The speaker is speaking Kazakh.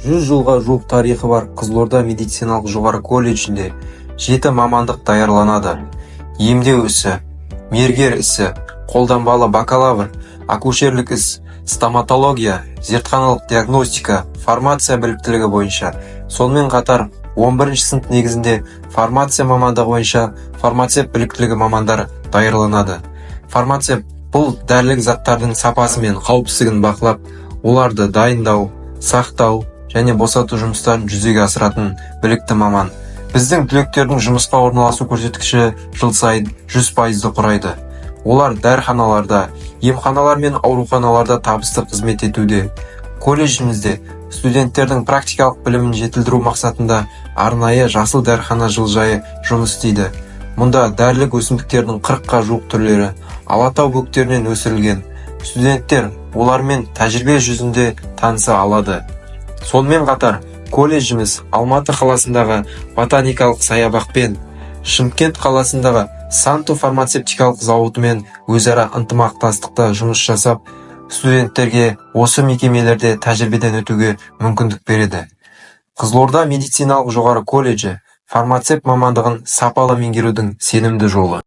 100 жылға жуық тарихы бар Қызылорда медициналық жоғары колледжінде 7 мамандық даярланады. Емдеу ісі, мергер ісі, қолданбалы бакалавр, акушерлік іс, стоматология, зертханалық диагностика, фармация біліктілігі бойынша. Сонымен қатар 11 сынып негізінде фармация мамандығы бойынша фармацевт біліктілігі мамандар даярланады. Фармацевт бұл дәрілік заттардың сапасы мен қауіпсіздігін бақылап, оларды дайындау, сақтау және босату жұмыстарын жүзеге асыратын білікті маман. Біздің түлектердің жұмысқа орналасу көрсеткіші жыл сайын 100%-ды құрайды. Олар дәріханаларда, емханалар мен ауруханаларда табысты қызмет етуде. Колледжімізде студенттердің практикалық білімін жетілдіру мақсатында арнайы жасыл дәріхана жылыжайы жұмыс істейді. Мұнда дәрілік өсімдіктердің 40-қа жуық түрлері Алатау бөктерінен өсірілген. Студенттер олармен тәжірибе жүзінде таныса алады. Сонымен қатар, колледжіміз Алматы қаласындағы ботаникалық саябақпен, Шымкент қаласындағы Санту фармацевтикалық зауытымен өзара ынтымақтастықта жұмыс жасап, студенттерге осы мекемелерде тәжірибеден өтуге мүмкіндік береді. Қызылорда медициналық жоғары колледжі фармацевт мамандығын сапалы меңгерудің сенімді жолы.